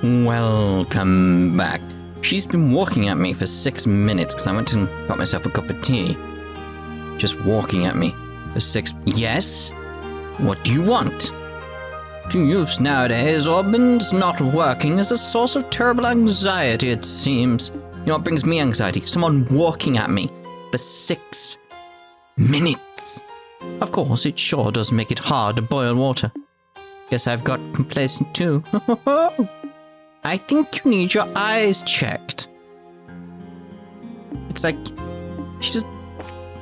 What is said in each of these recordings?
Welcome back. She's been walking at me for 6 minutes because I went and got myself a cup of tea. Just walking at me for 6... Yes? What do you want? To youths nowadays, Orban's not working is a source of terrible anxiety, it seems. You know what brings me anxiety? Someone walking at me for 6 minutes. Of course, it sure does make it hard to boil water. Guess I've got complacent too. I think you need your eyes checked. It's like, she just...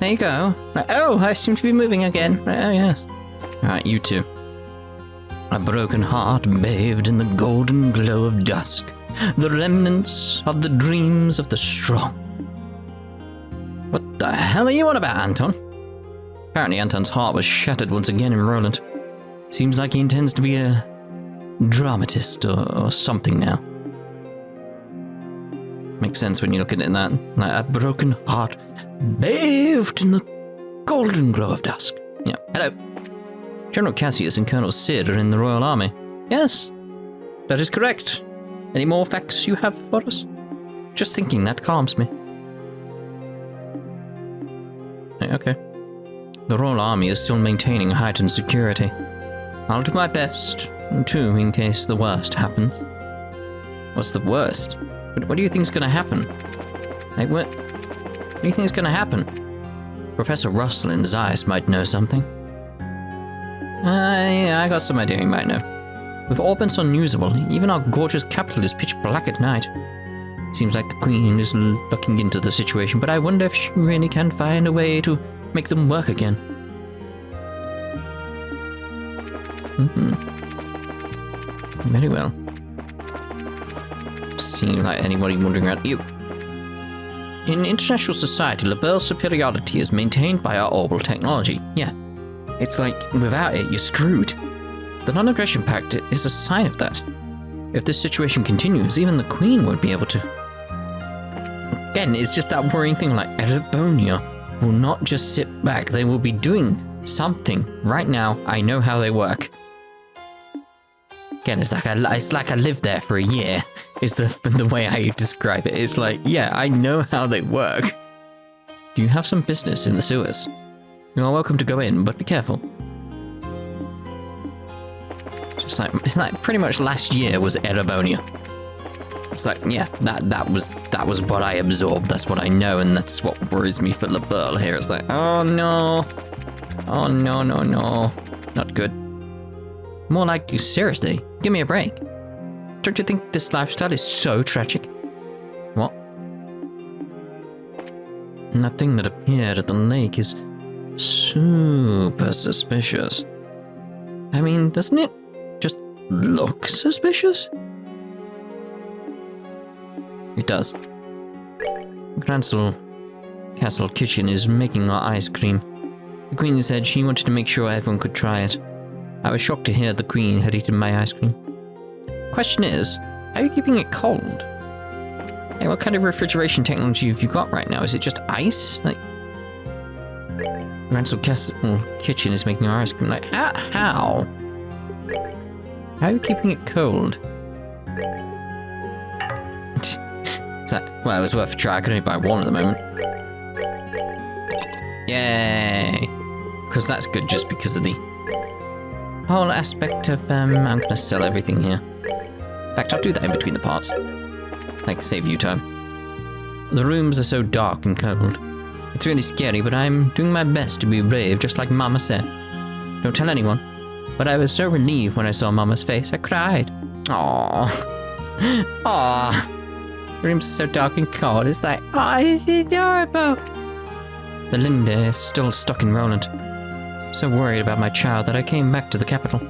There you go. Like, oh, I seem to be moving again. Oh, yes. Alright, you two. A broken heart bathed in the golden glow of dusk. The remnants of the dreams of the strong. What the hell are you on about, Anton? Apparently Anton's heart was shattered once again in Roland. Seems like he intends to be a dramatist or something now. Makes sense when you look at it in that. Like a broken heart bathed in the golden glow of dusk. Yeah. Hello. General Cassius and Colonel Sid are in the Royal Army. Yes, that is correct. Any more facts you have for us? Just thinking that calms me. Okay. The Royal Army is still maintaining heightened security. I'll do my best, too, in case the worst happens. What's the worst? What do you think's gonna happen? Like, what do you think's gonna happen? Professor Russell in Zeiss might know something. Yeah, I got some idea you might know. With Orbit's unusable, even our gorgeous capital is pitch black at night. Seems like the Queen is looking into the situation, but I wonder if she really can find a way to make them work again. Very well. Seem like anybody wandering around you. In international society, Liberl's superiority is maintained by our orbital technology. Yeah. It's like, without it, you're screwed. The non-aggression pact is a sign of that. If this situation continues, even the Queen won't be able to... Again, it's just that worrying thing, like, Erebonia will not just sit back, they will be doing something. Right now, I know how they work. Again, it's like I lived there for a year, is the way I describe it. It's like, yeah, I know how they work. Do you have some business in the sewers? You're welcome to go in, but be careful. It's like pretty much last year was Erebonia. It's like, yeah, that was what I absorbed, that's what I know, and that's what worries me for Liberl here. It's like, oh no. Oh no, no, no. Not good. More like, seriously, give me a break. Don't you think this lifestyle is so tragic? What? And that thing that appeared at the lake is super suspicious. I mean, doesn't it just look suspicious? It does. Grancel Castle Kitchen is making our ice cream. The Queen said she wanted to make sure everyone could try it. I was shocked to hear the Queen had eaten my ice cream. Question is, how are you keeping it cold? Hey, what kind of refrigeration technology have you got right now? Is it just ice? Like, Grancel Castle Kitchen is making our ice cream. Like, how? How are you keeping it cold? Well, it was worth a try. I could only buy one at the moment. Yay! Because that's good just because of the whole aspect of, I'm gonna sell everything here. In fact, I'll do that in between the parts. Like, save you time. The rooms are so dark and cold. It's really scary, but I'm doing my best to be brave, just like Mama said. Don't tell anyone. But I was so relieved when I saw Mama's face, I cried. Aww. Aww. The rooms are so dark and cold, it's like, oh, this is adorable. The Linda is still stuck in Roland. So worried about my child that I came back to the capital.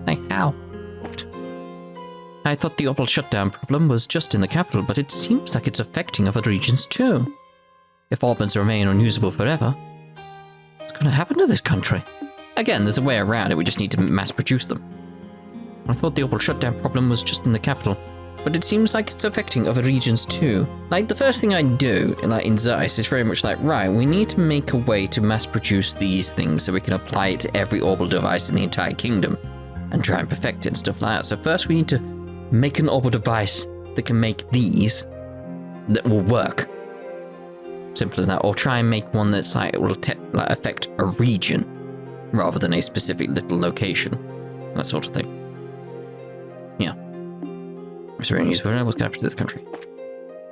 Like, how? I thought the Opal shutdown problem was just in the capital, but it seems like it's affecting other regions too. If Albans remain unusable forever, what's going to happen to this country? Again, there's a way around it, we just need to mass produce them. I thought the Opal shutdown problem was just in the capital, but it seems like it's affecting other regions too. Like, the first thing I do, like in Zeiss, is very much like, right, we need to make a way to mass produce these things so we can apply it to every orbital device in the entire kingdom. and try and perfect it and stuff like that. So first we need to make an orbital device that can make these that will work. Simple as that. Or try and make one that's like, it will affect a region rather than a specific little location. That sort of thing. Yeah. Is there any news? What's going after this country?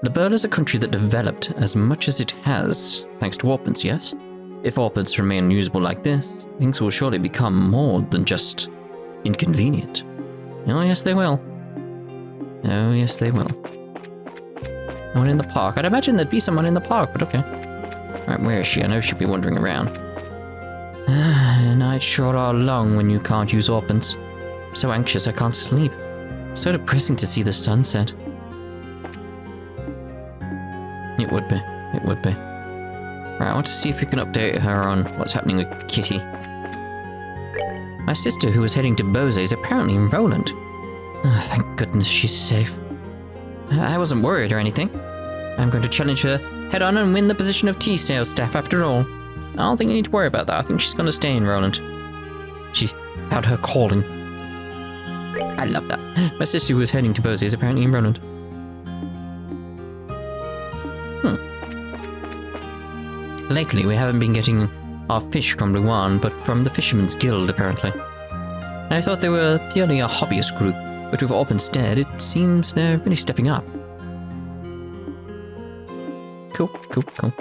Liberl is a country that developed as much as it has, thanks to orpans, yes? If orpans remain unusable like this, things will surely become more than just inconvenient. Oh yes they will. Oh yes they will. No one in the park. I'd imagine there'd be someone in the park, but okay. Alright, where is she? I know she'd be wandering around. Nights sure are long when you can't use orpans. I'm so anxious I can't sleep. So depressing to see the sunset. It would be. It would be. Right, I want to see if we can update her on what's happening with Kitty. My sister, who was heading to Bose, is apparently in Roland. Oh, thank goodness she's safe. I wasn't worried or anything. I'm going to challenge her head on and win the position of tea sales staff after all. I don't think you need to worry about that. I think she's going to stay in Roland. She found her calling. I love that. My sister, who was heading to Bose, is apparently in Roland. Lately, we haven't been getting our fish from Luan, but from the Fisherman's Guild, apparently. I thought they were purely a hobbyist group, but with Orpinstead, it seems they're really stepping up. Cool, cool, cool.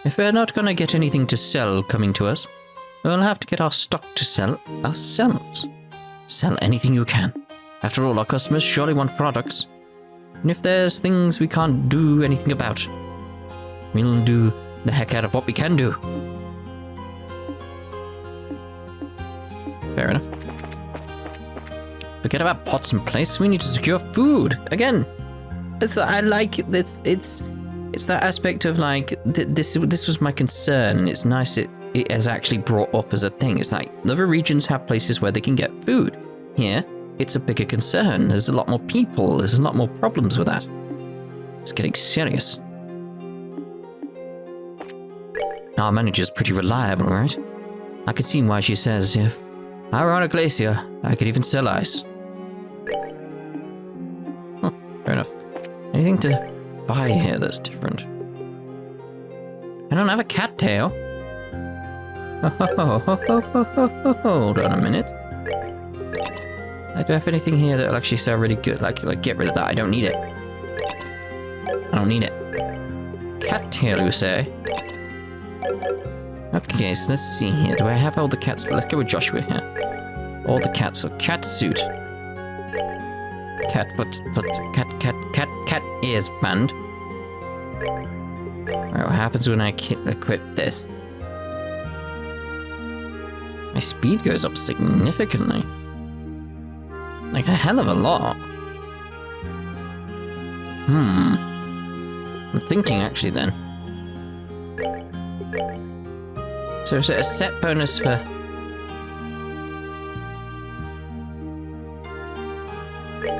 If we're not gonna get anything to sell coming to us, we'll have to get our stock to sell ourselves. Sell anything you can. After all, our customers surely want products. And if there's things we can't do anything about, we'll do the heck out of what we can do. Fair enough. Forget about pots and plates. We need to secure food again. I like it. It's that aspect of like this was my concern. It's nice it has actually brought up as a thing. It's like other regions have places where they can get food. Here, it's a bigger concern. There's a lot more people. There's a lot more problems with that. It's getting serious. Our manager's pretty reliable, right? I could see why she says, if I were on a glacier, I could even sell ice. Huh, fair enough. Anything to buy here that's different? I don't have a cattail. Hold on a minute. Do I have anything here that'll actually sell really good? Like get rid of that. I don't need it. I don't need it. Cattail, you say? Okay, so let's see here. Do I have all the cats? Let's go with Joshua here. All the cats. So cat suit. Cat ears band. Alright, what happens when I equip this? My speed goes up significantly. Like a hell of a lot. I'm thinking actually then. So is it a set bonus for...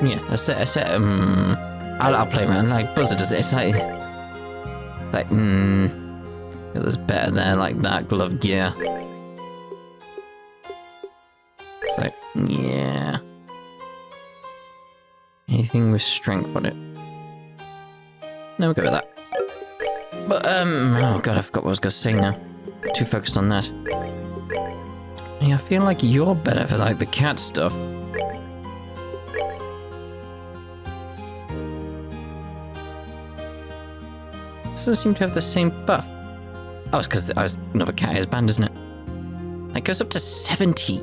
Yeah, a set, I'll play around, like, Buzzer does it, it's like, there's better there, like that, glove gear. It's like, yeah. Anything with strength on it. No, we'll go with that. But, oh god, I forgot what I was gonna say now. Too focused on that. Yeah, I feel like you're better for, like, the cat stuff. Doesn't seem to have the same buff. Oh, it's because I was another cat is banned, isn't it? It goes up to 70.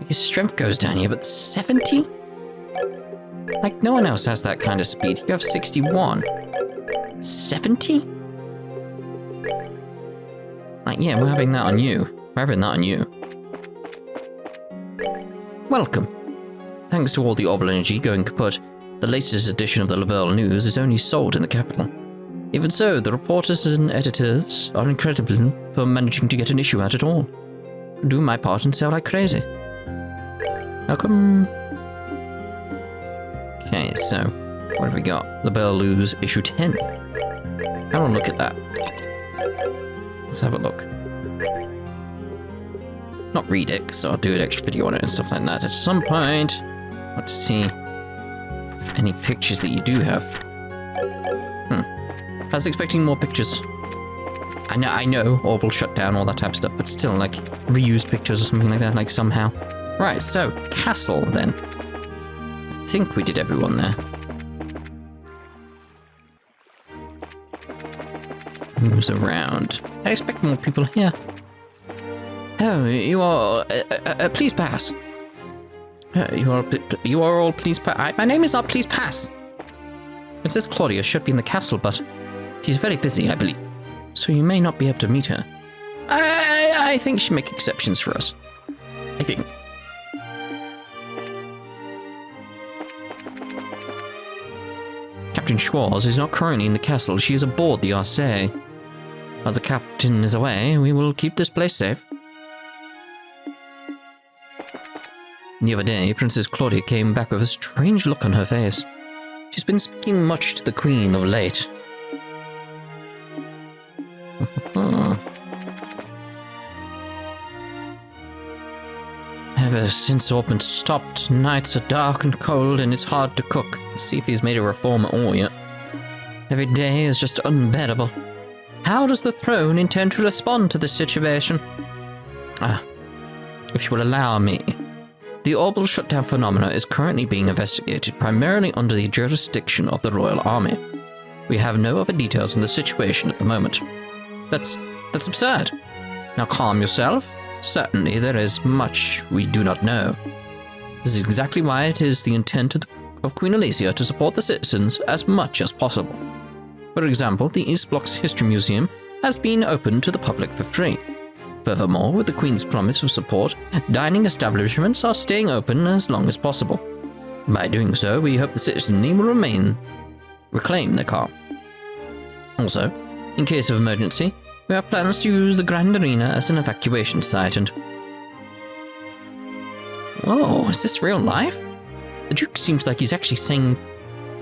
His strength goes down here, but 70? Like, no one else has that kind of speed. You have 61. 70? Like, yeah, we're having that on you. We're having that on you. Welcome. Thanks to all the orbital energy going kaput, the latest edition of the Liberl News is only sold in the capital. Even so, the reporters and editors are incredible for managing to get an issue out at all. Do my part and sell like crazy. Welcome. Okay, so what have we got? Liberl News issue 10. I want to look at that. Let's have a look. Not read it, because I'll do an extra video on it and stuff like that at some point. Let's see. Any pictures that you do have? I was expecting more pictures. I know, Ouroborous shut down, all that type of stuff, but still, like, reused pictures or something like that, like, somehow. Right, so, castle, then. I think we did everyone there. Who's around? I expect more people here. Oh, you are... please pass. You are all please pass. My name is not please pass. Princess Claudia should be in the castle, but she's very busy, I believe. So you may not be able to meet her. I think she'll make exceptions for us. I think. Captain Schwartz is not currently in the castle. She is aboard the Arcee. While the captain is away, we will keep this place safe. The other day, Princess Claudia came back with a strange look on her face. She's been speaking much to the Queen of late. Ever since Orphan stopped, nights are dark and cold and it's hard to cook. Let's see if he's made a reform at all yet. Every day is just unbearable. How does the throne intend to respond to this situation? If you will allow me. The Ouroborous shutdown phenomena is currently being investigated primarily under the jurisdiction of the Royal Army. We have no other details on the situation at the moment. That's absurd. Now calm yourself. Certainly there is much we do not know. This is exactly why it is the intent of Queen Alicia to support the citizens as much as possible. For example, the East Block's History Museum has been opened to the public for free. Furthermore, with the Queen's promise of support, dining establishments are staying open as long as possible. By doing so, we hope the citizenry will reclaim their calm. Also, in case of emergency, we have plans to use the Grand Arena as an evacuation site and... Whoa, is this real life? The Duke seems like he's actually saying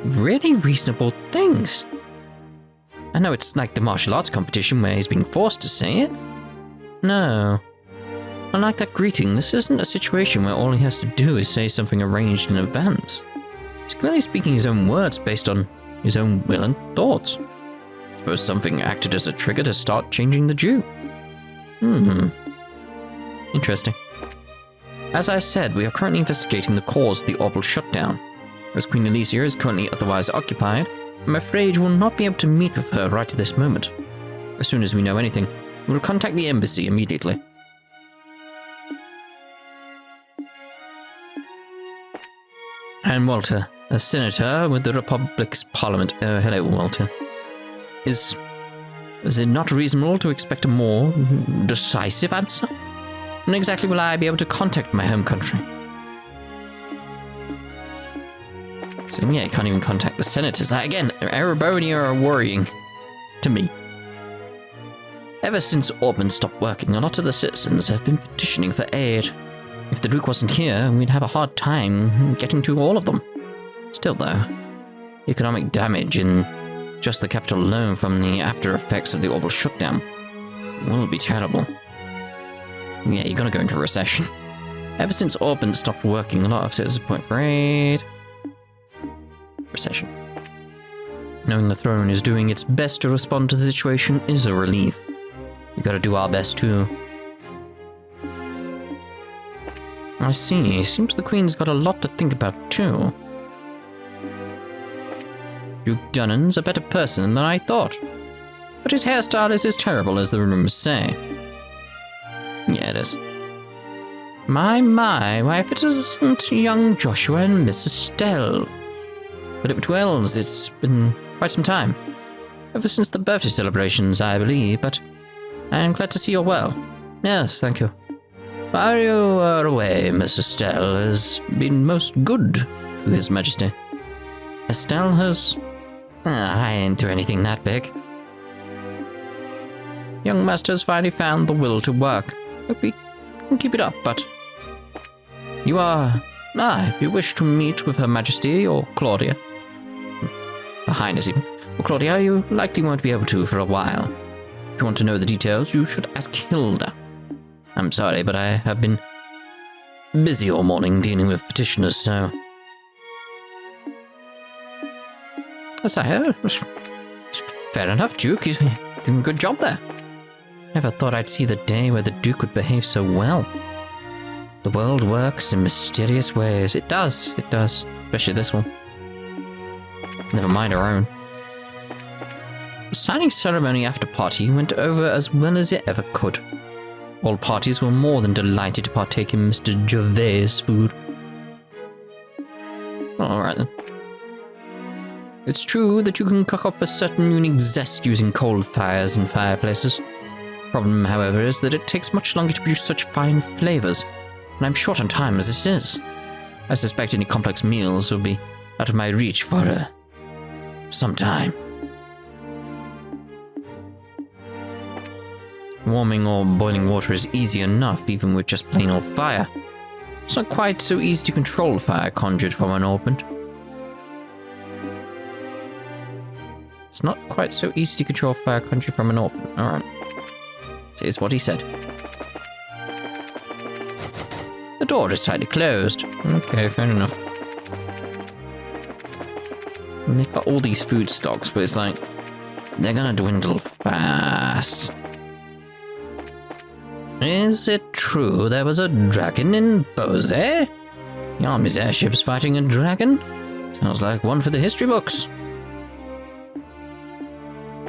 really reasonable things. I know it's like the martial arts competition where he's being forced to say it. No. Unlike that greeting, this isn't a situation where all he has to do is say something arranged in advance. He's clearly speaking his own words based on his own will and thoughts. Suppose something acted as a trigger to start changing the Duke. Interesting. As I said, we are currently investigating the cause of the Ouroborous shutdown. As Queen Alicia is currently otherwise occupied, I'm afraid we'll not be able to meet with her right at this moment. As soon as we know anything, we will contact the embassy immediately. And Walter, a senator with the Republic's Parliament. Hello, Walter. Is it not reasonable to expect a more decisive answer? When exactly will I be able to contact my home country? So yeah, you can't even contact the senators. Again, Ouroboros are worrying to me. Ever since Orban stopped working, a lot of the citizens have been petitioning for aid. If the Duke wasn't here, we'd have a hard time getting to all of them. Still though, the economic damage in just the capital alone from the after effects of the Ouroborous shutdown will be terrible. Yeah, you're gonna go into a recession. Ever since Orban stopped working, a lot of citizens point for aid. Recession. Knowing the throne is doing its best to respond to the situation is a relief. We gotta do our best too. I see. Seems the Queen's got a lot to think about too. Duke Dunnan's a better person than I thought. But his hairstyle is as terrible as the rumors say. Yeah, it is. My, why if it isn't young Joshua and Miss Estelle. But at Wells, it's been quite some time. Ever since the birthday celebrations, I believe, but I am glad to see you're well. Yes, thank you. While you were away, Miss Estelle has been most good to His Majesty. Estelle has... I ain't do anything that big. Young Master's finally found the will to work. Hope we can keep it up, but... You are... if you wish to meet with Her Majesty or Claudia... Her Highness even. Or Claudia, you likely won't be able to for a while. If you want to know the details, you should ask Hilda. I'm sorry, but I have been busy all morning dealing with petitioners, so... Fair enough, Duke. You're doing a good job there. Never thought I'd see the day where the Duke would behave so well. The world works in mysterious ways. It does. Especially this one. Never mind our own. The signing ceremony after party went over as well as it ever could. All parties were more than delighted to partake in Mr. Gervais' food. Alright then. It's true that you can cook up a certain unique zest using coal fires and fireplaces. Problem, however, is that it takes much longer to produce such fine flavors, and I'm short on time as it is. I suspect any complex meals will be out of my reach for some time. Warming or boiling water is easy enough, even with just plain old fire. It's not quite so easy to control fire conjured from unopened. It's not quite so easy to control fire conjured from an open. Alright. Is what he said. The door is tightly closed. Okay, fair enough. And they've got all these food stocks, but it's like, they're gonna dwindle fast. Is it true there was a dragon in Bose? The army's airships fighting a dragon? Sounds like one for the history books.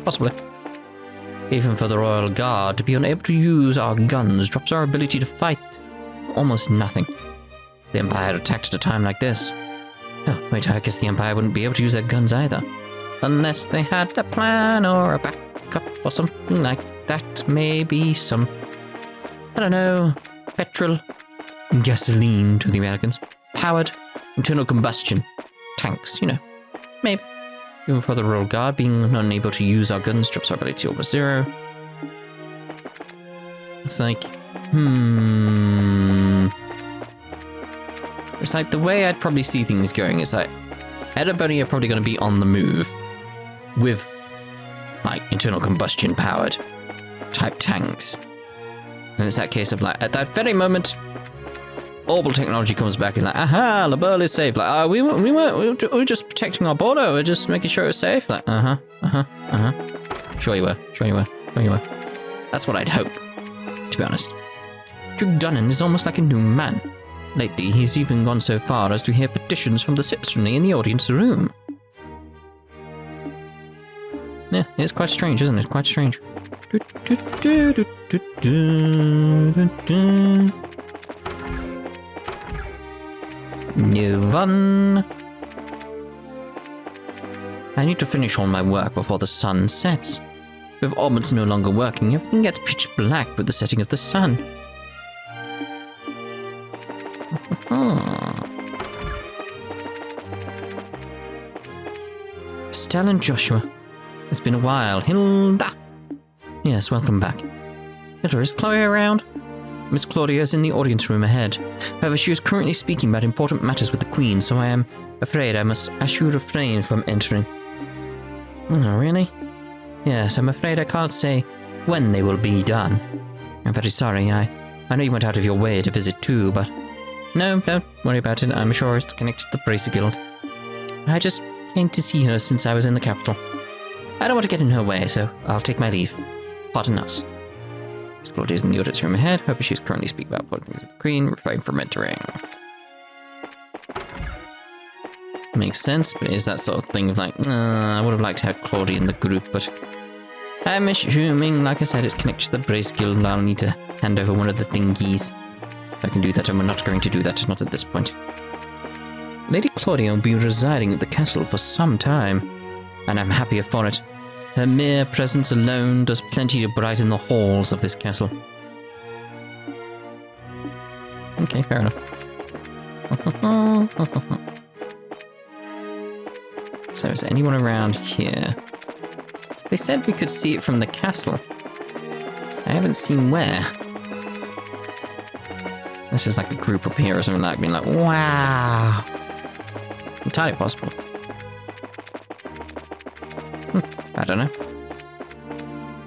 Possibly. Even for the Royal Guard, to be unable to use our guns drops our ability to fight almost nothing. The Empire attacked at a time like this. Oh, wait, I guess the Empire wouldn't be able to use their guns either. Unless they had a plan or a backup or something like that. Maybe some, I don't know, petrol, gasoline to the Americans. Powered, internal combustion, tanks, you know, maybe. Even for the Royal Guard, being unable to use our guns drops our ability to almost zero. It's like, It's like the way I'd probably see things going is like, everybody are probably going to be on the move with, like, internal combustion powered type tanks. And it's that case of like, at that very moment, orbital technology comes back and like, aha, Liberl is safe. Like, we were just protecting our border. We're just making sure it's safe. Like, Sure you were. That's what I'd hope, to be honest. Duke Dunnan is almost like a new man. Lately, he's even gone so far as to hear petitions from the citizenry in the audience room. Yeah, it's quite strange, isn't it? Quite strange. New one. I need to finish all my work before the sun sets. With orbits no longer working, everything gets pitch black with the setting of the sun. Estelle and Joshua. It's been a while. Hilda! Yes, welcome back. Hilda, is Chloe around? Miss Claudia is in the audience room ahead. However, she is currently speaking about important matters with the Queen, so I am afraid I must ask you to refrain from entering. Oh, really? Yes, I'm afraid I can't say when they will be done. I'm very sorry. I know you went out of your way to visit too, but... No, don't worry about it. I'm sure it's connected to the Bracer Guild. I just came to see her since I was in the capital. I don't want to get in her way, so I'll take my leave. Pardon us. Claudia's in the audience room ahead. However, she's currently speaking about important things with the Queen. Refrain from entering. Makes sense, but it is that sort of thing of like, I would have liked to have Claudia in the group, but I'm assuming, like I said, it's connected to the Brace Guild, and I'll need to hand over one of the thingies. If I can do that, and we're not going to do that, not at this point. Lady Claudia will be residing at the castle for some time, and I'm happier for it. Her mere presence alone does plenty to brighten the halls of this castle. Okay, fair enough. So is there anyone around here? So they said we could see it from the castle. I haven't seen where. This is like a group up here or something like being like, wow. Entirely possible. I don't know.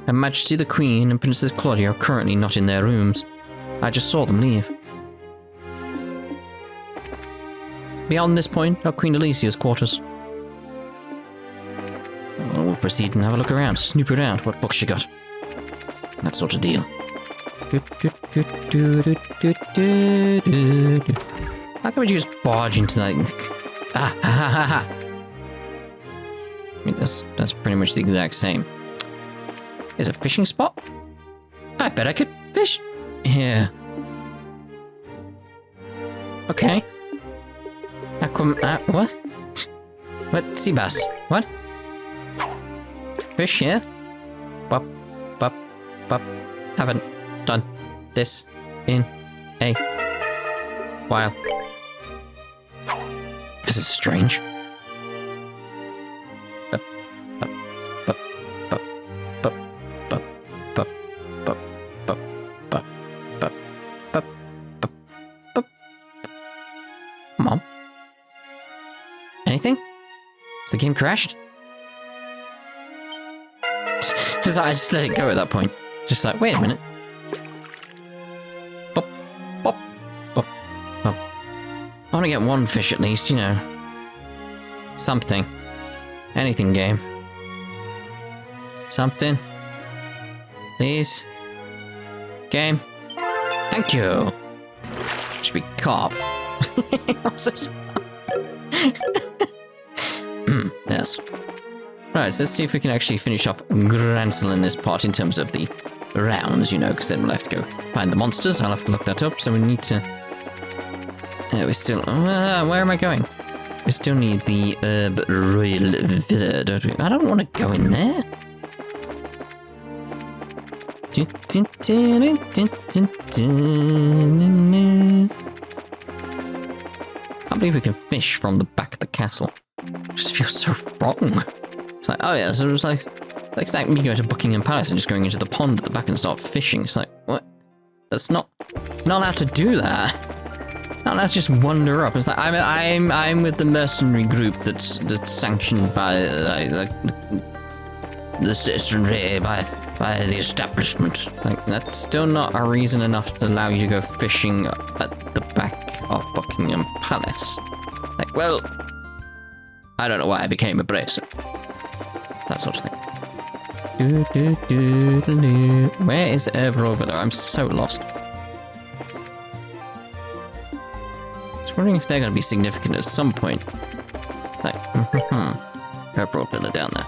Her Majesty the Queen and Princess Claudia are currently not in their rooms. I just saw them leave. Beyond this point are Queen Alicia's quarters. We'll proceed and have a look around, snoop around, what books she got. That sort of deal. How can we just barge into that? Ah, ha, ha, ha, ha. I mean, that's pretty much the exact same. There's a fishing spot? I bet I could fish here. Okay. What? What? Sea bass. What? Fish here? Bop, bop, bop. Haven't done this in a while. This is strange. Come on. Anything? Has the game crashed? Because I just let it go at that point. Just like, wait a minute. Bop, bop, bop, bop. I want to get one fish at least, you know. Something. Anything, game. Something. Please. Game. Thank you. Should be carp. What's this? Yes. Right, so let's see if we can actually finish off Grancel in this part in terms of the rounds, you know, because then we'll have to go find the monsters. I'll have to look that up, so we need to... we still... where am I going? We still need the Royal Villa, don't we? I don't want to go in there. Can't believe we can fish from the back of the castle. It just feels so wrong. It's like, oh yeah, so it was like me going to Buckingham Palace and just going into the pond at the back and start fishing. It's like, what? That's not... You're not allowed to do that. Not allowed to just wander up. It's like, I'm with the mercenary group that's sanctioned by the citizenry, by the establishment. Like, that's still not a reason enough to allow you to go fishing at the back of Buckingham Palace. Like, well, I don't know why I became a bracer. That sort of thing. Where is Ouroborous Villa? I'm so lost. Just wondering if they're going to be significant at some point. Like, Ouroborous Villa down there.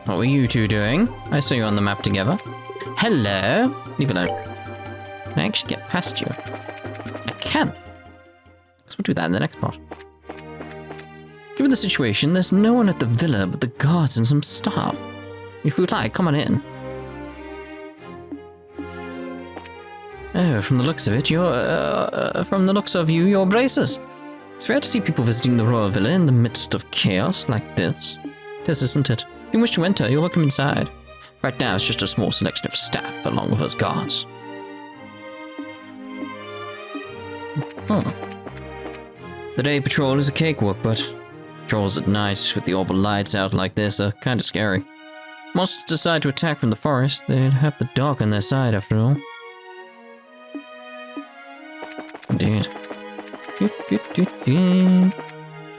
What were you two doing? I saw you on the map together. Hello? Leave alone. Can I actually get past you? I can. So we'll do that in the next part. Given the situation, there's no one at the villa but the guards and some staff. If you would like, come on in. Oh, from the looks of it, you're bracers. It's rare to see people visiting the royal villa in the midst of chaos like this. It is, isn't it? If you wish to enter, you're welcome inside. Right now, it's just a small selection of staff along with us guards. The day patrol is a cakewalk, but patrols at night with the orbital lights out like this are kind of scary. Monsters decide to attack from the forest, they'd have the dark on their side after all. Indeed.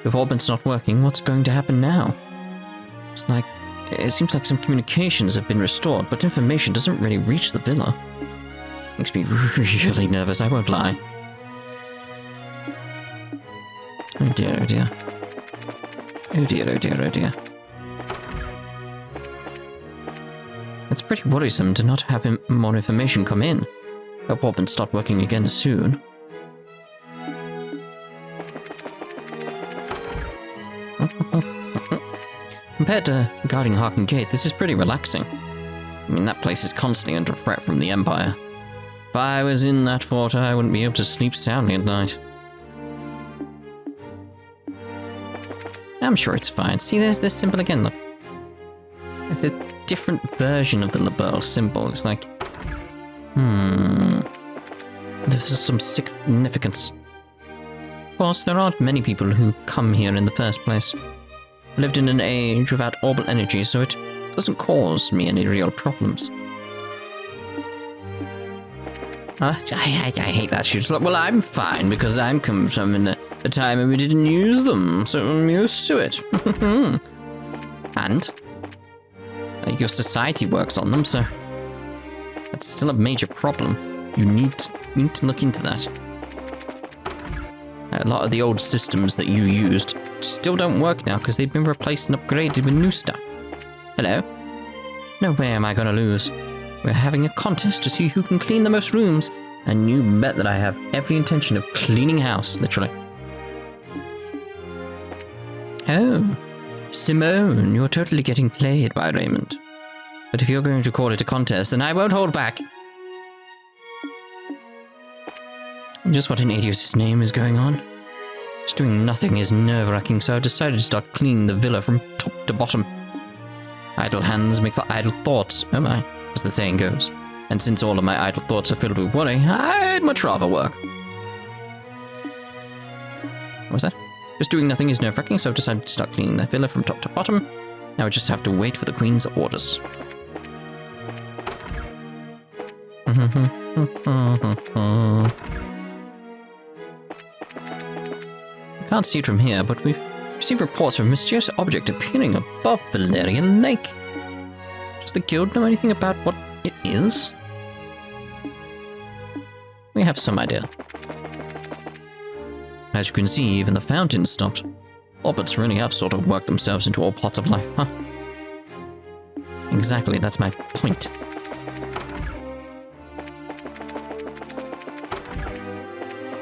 If orbit's not working, what's going to happen now? It seems like some communications have been restored, but information doesn't really reach the villa. Makes me really nervous, I won't lie. Oh dear, oh dear. Oh dear, oh dear, oh dear. It's pretty worrisome to not have more information come in. Hope orbit start working again soon. Compared to guarding Harken Gate, this is pretty relaxing. I mean, that place is constantly under threat from the Empire. If I was in that fort, I wouldn't be able to sleep soundly at night. I'm sure it's fine. See, there's this symbol again, look. It's a different version of the Liberl symbol. It's like... This is some significance. Of course, there aren't many people who come here in the first place. lived in an age without orbital energy, so it doesn't cause me any real problems. I hate that shit. Well, I'm fine because I'm coming from a time when we didn't use them, so I'm used to it. And your society works on them, so that's still a major problem. You need to look into that. A lot of the old systems that you used still don't work now because they've been replaced and upgraded with new stuff. Hello? No way am I gonna lose. We're having a contest to see who can clean the most rooms, and you bet that I have every intention of cleaning house, literally. Oh, Simone, you're totally getting played by Raymond. But if you're going to call it a contest, then I won't hold back. Just what an idiot's name is going on. Just doing nothing is nerve-wracking, so I decided to start cleaning the villa from top to bottom. Idle hands make for idle thoughts, oh my, as the saying goes. And since all of my idle thoughts are filled with worry, I'd much rather work. What was that? Just doing nothing is nerve-wracking, so I've decided to start cleaning the villa from top to bottom. Now I just have to wait for the Queen's orders. I can't see it from here, but we've received reports of a mysterious object appearing above Valerian Lake. Does the guild know anything about what it is? We have some idea. As you can see, even the fountain stopped. Orbits really have sort of worked themselves into all parts of life, huh? Exactly, that's my point.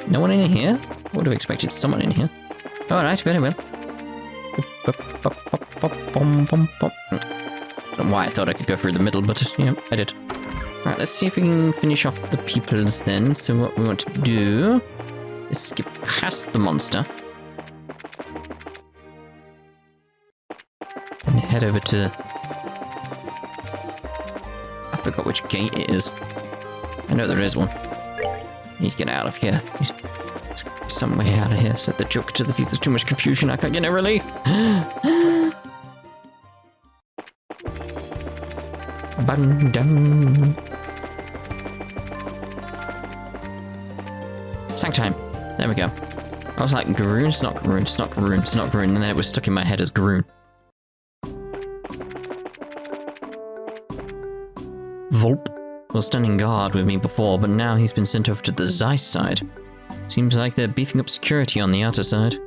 No one in here? I would have expected someone in here. Alright, very well. I don't know why I thought I could go through the middle, but yeah, I did. Alright, let's see if we can finish off the peoples then. So what we want to do is skip past the monster. And head over to... I forgot which gate it is. I know there is one. I need to get out of here. There's got to be some way out of here. Said the joke to the thief. There's too much confusion. I can't get no relief. Bang, dang. Sank time. There we go. I was like, Garoon? It's not Garoon. It's not Garoon. It's not Garoon. And then it was stuck in my head as Garoon. Volp was standing guard with me before, but now he's been sent over to the Zeiss side. Seems like they're beefing up security on the outer side.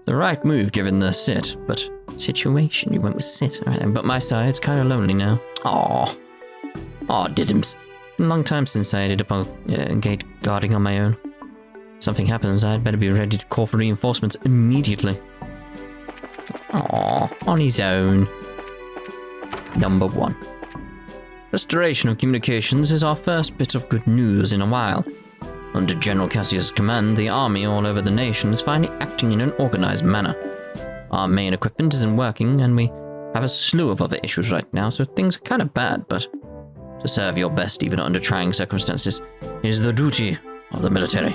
The right move given the sit, but situation, you went with sit. All right then, but my side's kind of lonely now. Aww. Aw, diddums. Long time since I did a gate guarding on my own. Something happens, I'd better be ready to call for reinforcements immediately. Aww, on his own. Number 1. Restoration of communications is our first bit of good news in a while. Under General Cassius' command, the army all over the nation is finally acting in an organized manner. Our main equipment isn't working, and we have a slew of other issues right now, so things are kind of bad, but to serve your best even under trying circumstances is the duty of the military.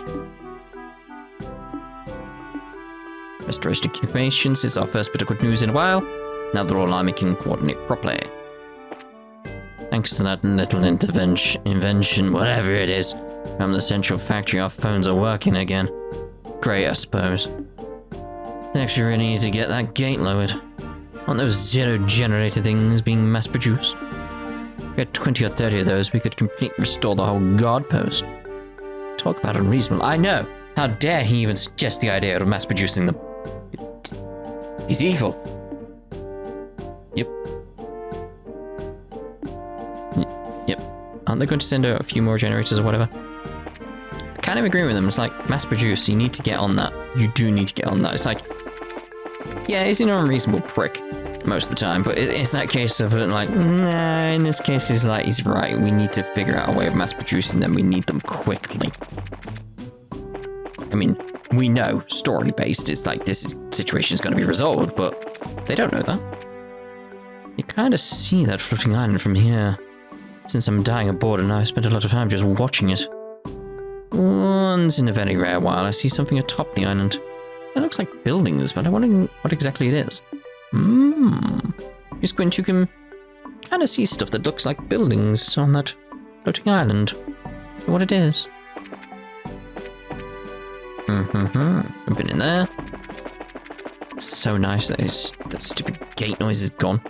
Restoration of communications is our first bit of good news in a while. Now the Royal Army can coordinate properly. Thanks to that little invention, whatever it is, from the central factory, our phones are working again. Great, I suppose. Next, we really need to get that gate lowered. Aren't those zero-generator things being mass-produced? If we had 20 or 30 of those, we could completely restore the whole guard post. Talk about unreasonable. I know! How dare he even suggest the idea of mass-producing them? He's evil. Yep. Yep. Aren't they going to send out a few more generators or whatever? I kind of agree with them. It's like, mass-produce, you need to get on that. You do need to get on that. It's like, yeah, he's an unreasonable prick most of the time, but it's that case of like, nah, in this case, he's like, he's right. We need to figure out a way of mass-producing them. We need them quickly. I mean, we know, story-based, it's like this situation is going to be resolved, but they don't know that. You kind of see that floating island from here. Since I'm dying of boredom, I've spent a lot of time just watching it. Once in a very rare while, I see something atop the island. It looks like buildings, but I'm wondering what exactly it is. You squint, you can kind of see stuff that looks like buildings on that floating island. What it is. I've been in there. So nice that that stupid gate noise is gone.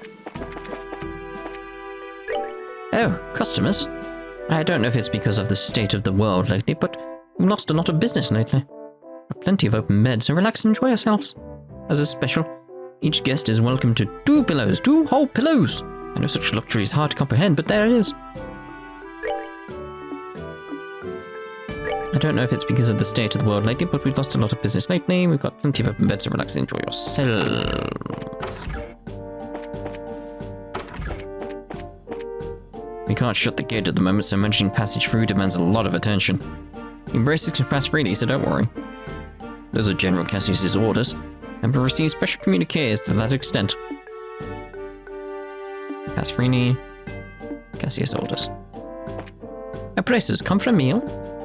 Oh, customers. I don't know if it's because of the state of the world lately, but we've lost a lot of business lately. Plenty of open beds, so relax and enjoy yourselves. As a special, each guest is welcome to 2 pillows, 2 whole pillows. I know such luxury is hard to comprehend, but there it is. I don't know if it's because of the state of the world lately, but we've lost a lot of business lately. We've got plenty of open beds, so relax and enjoy yourselves. We can't shut the gate at the moment, so mentioning passage through demands a lot of attention. Embraces can pass freely, so don't worry. Those are General Cassius's orders, and we'll receive special communiques to that extent. Pass freely. Cassius orders. Appraisers, come for a meal?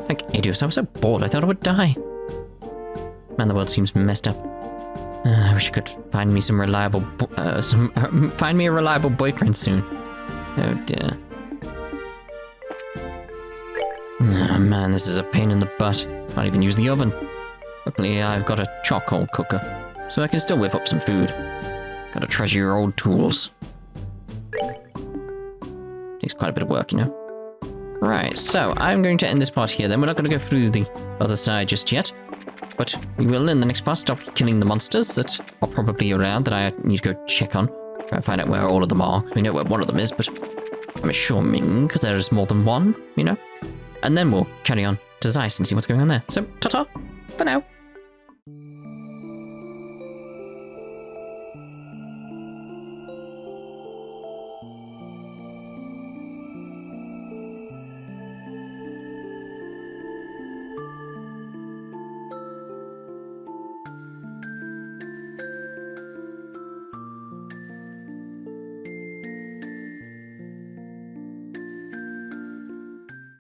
Thank Adios, I was so bored I thought I would die. Man, the world seems messed up. I wish I could find me some reliable find me a reliable boyfriend soon. Oh dear. Oh man, this is a pain in the butt. Can't even use the oven. Luckily, I've got a charcoal cooker, so I can still whip up some food. Gotta treasure your old tools. Takes quite a bit of work, you know. Right, so I'm going to end this part here then. We're not going to go through the other side just yet, but we will in the next part stop killing the monsters that are probably around that I need to go check on. Try and find out where all of them are. We know where one of them is, but I'm assuming there's more than one, you know? And then we'll carry on to Zeiss and see what's going on there. So, ta-ta for now.